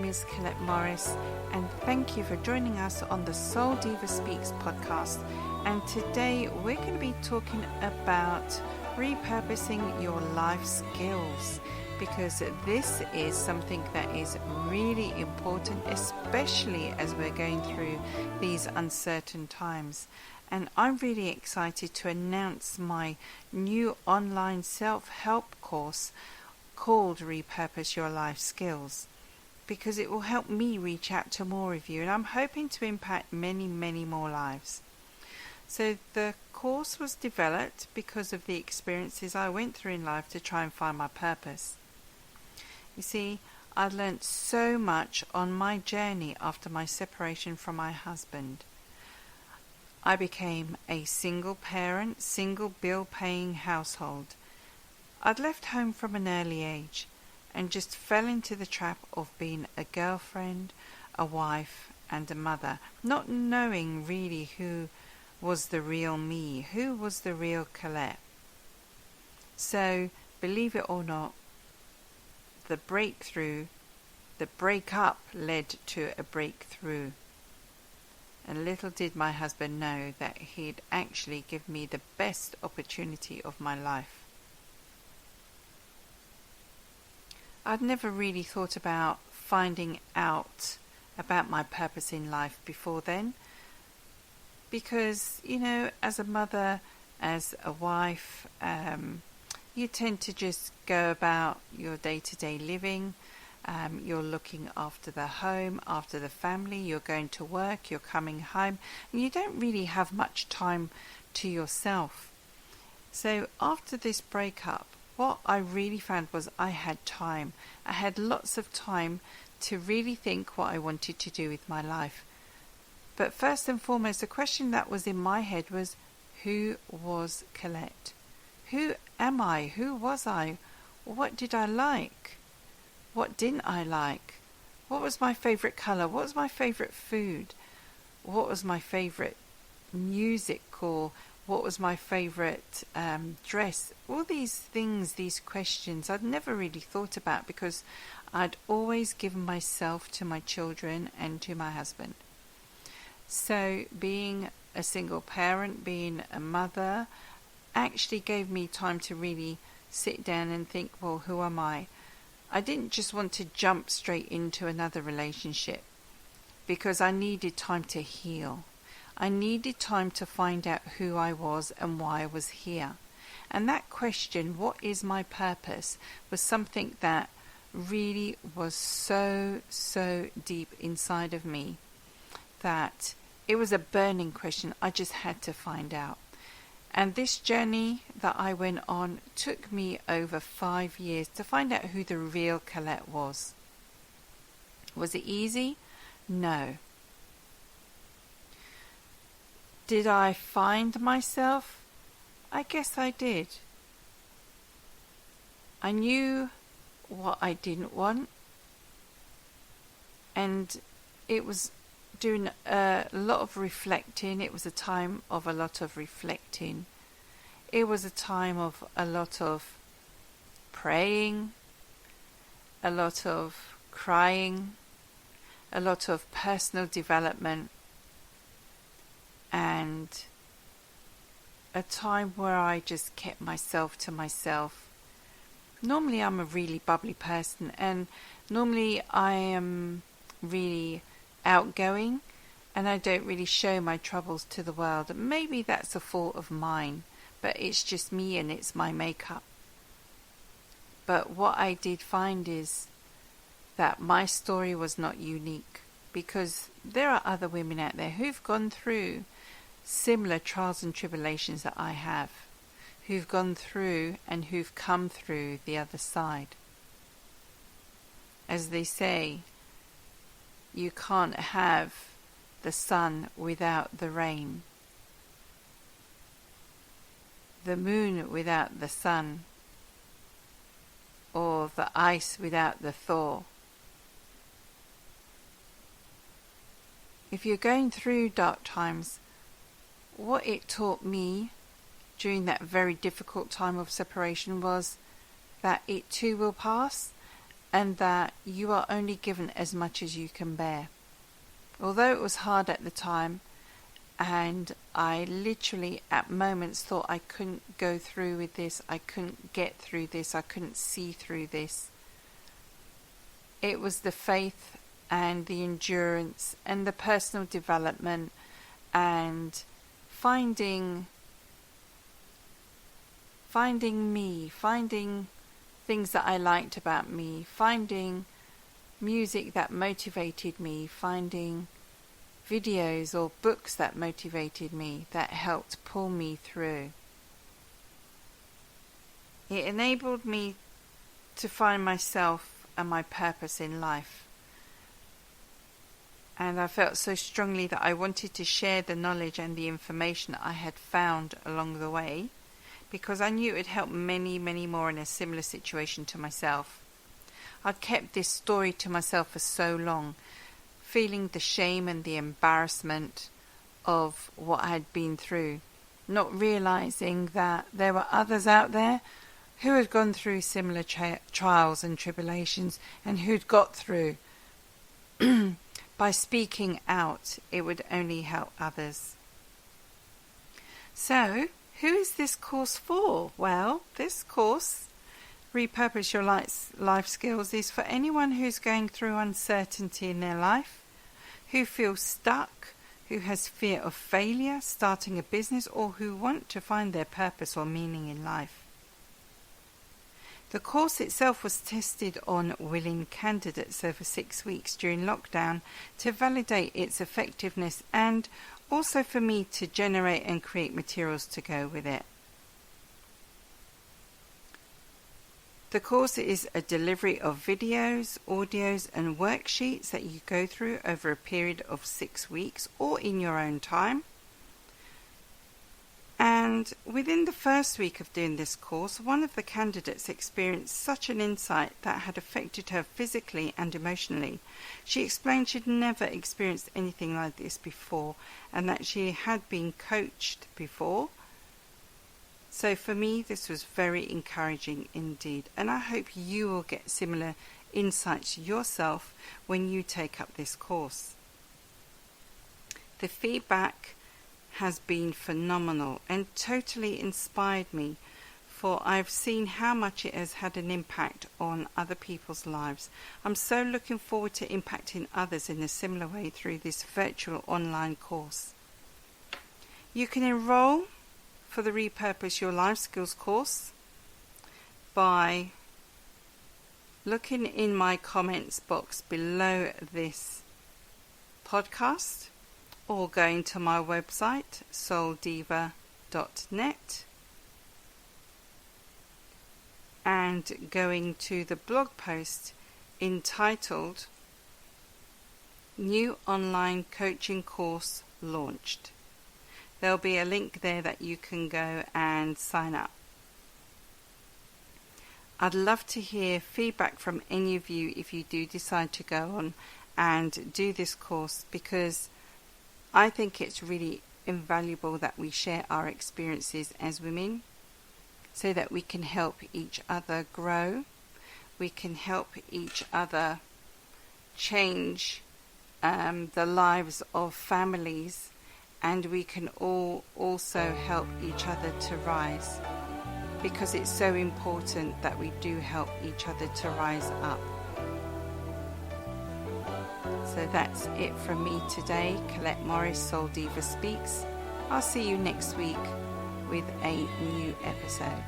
is Colette Morris, and thank you for joining us on the Soul Diva Speaks podcast. And today we're going to be talking about repurposing your life skills, because this is something that is really important, especially as we're going through these uncertain times. And I'm really excited to announce my new online self-help course called Repurpose Your Life Skills, because it will help me reach out to more of you, and I'm hoping to impact many more lives. So the course was developed because of the experiences I went through in life to try and find my purpose. You see, I learnt so much on my journey after my separation from my husband. I became a single parent, single bill paying household. I'd left home from an early age and just fell into the trap of being a girlfriend, a wife and a mother, not knowing really who was the real me, who was the real Colette. So, believe it or not, the breakup led to a breakthrough. And little did my husband know that he'd actually give me the best opportunity of my life. I'd never really thought about finding out about my purpose in life before then, because, as a mother, as a wife, you tend to just go about your day-to-day living. You're looking after the home, after the family, you're going to work, you're coming home, and you don't really have much time to yourself. So after this breakup, what I really found was I had time. I had lots of time to really think what I wanted to do with my life. But first and foremost, the question that was in my head was, who was Colette? Who am I? Who was I? What did I like? What didn't I like? What was my favourite colour? What was my favourite food? What was my favourite music? Or what was my favourite dress? All these things, these questions, I'd never really thought about, because I'd always given myself to my children and to my husband. So being a single parent, being a mother, actually gave me time to really sit down and think, well, who am I? I didn't just want to jump straight into another relationship, because I needed time to heal. I needed time to find out who I was and why I was here. And that question, what is my purpose, was something that really was so deep inside of me that it was a burning question. I just had to find out. And this journey that I went on took me over 5 years to find out who the real Colette was. Was it easy? No. Did I find myself? I guess I did. I knew what I didn't want, and it was doing a lot of reflecting. It was a time of a lot of reflecting. It was a time of a lot of praying, a lot of crying, a lot of personal development, and a time where I just kept myself to myself. Normally I'm a really bubbly person, and normally I am really outgoing, and I don't really show my troubles to the world. Maybe that's a fault of mine, but it's just me and it's my makeup. But what I did find is that my story was not unique, because there are other women out there who've gone through similar trials and tribulations that I have, who've gone through and who've come through the other side. As they say, you can't have the sun without the rain, the moon without the sun, or the ice without the thaw. If you're going through dark times, what it taught me during that very difficult time of separation was that it too will pass, and that you are only given as much as you can bear. Although it was hard at the time, and I literally at moments thought I couldn't go through with this, I couldn't get through this, I couldn't see through this, it was the faith and the endurance and the personal development and finding me, finding things that I liked about me, finding music that motivated me, finding videos or books that motivated me, that helped pull me through. It enabled me to find myself and my purpose in life. And I felt so strongly that I wanted to share the knowledge and the information that I had found along the way, because I knew it would help many, many more in a similar situation to myself. I'd kept this story to myself for so long, feeling the shame and the embarrassment of what I had been through, not realizing that there were others out there who had gone through similar trials and tribulations and who'd got through. By speaking out, it would only help others. So, who is this course for? Well, this course, Repurpose Your Life Skills, is for anyone who's going through uncertainty in their life, who feels stuck, who has fear of failure, starting a business, or who want to find their purpose or meaning in life. The course itself was tested on willing candidates over 6 weeks during lockdown to validate its effectiveness, and also for me to generate and create materials to go with it. The course is a delivery of videos, audios and worksheets that you go through over a period of 6 weeks or in your own time. And within the first week of doing this course, one of the candidates experienced such an insight that had affected her physically and emotionally. She explained she'd never experienced anything like this before, and that she had been coached before. So for me, this was very encouraging indeed, and I hope you will get similar insights yourself when you take up this course. The feedback has been phenomenal and totally inspired me, for I've seen how much it has had an impact on other people's lives. I'm so looking forward to impacting others in a similar way through this virtual online course. You can enroll for the Repurpose Your Life Skills course by looking in my comments box below this podcast, or going to my website souldiva.net and going to the blog post entitled New Online Coaching Course Launched. There'll be a link there that you can go and sign up. I'd love to hear feedback from any of you if you do decide to go on and do this course, because I think it's really invaluable that we share our experiences as women so that we can help each other grow, we can help each other change the lives of families, and we can all also help each other to rise, because it's so important that we do help each other to rise up. So that's it from me today, Colette Morris, Soul Diva Speaks. I'll see you next week with a new episode.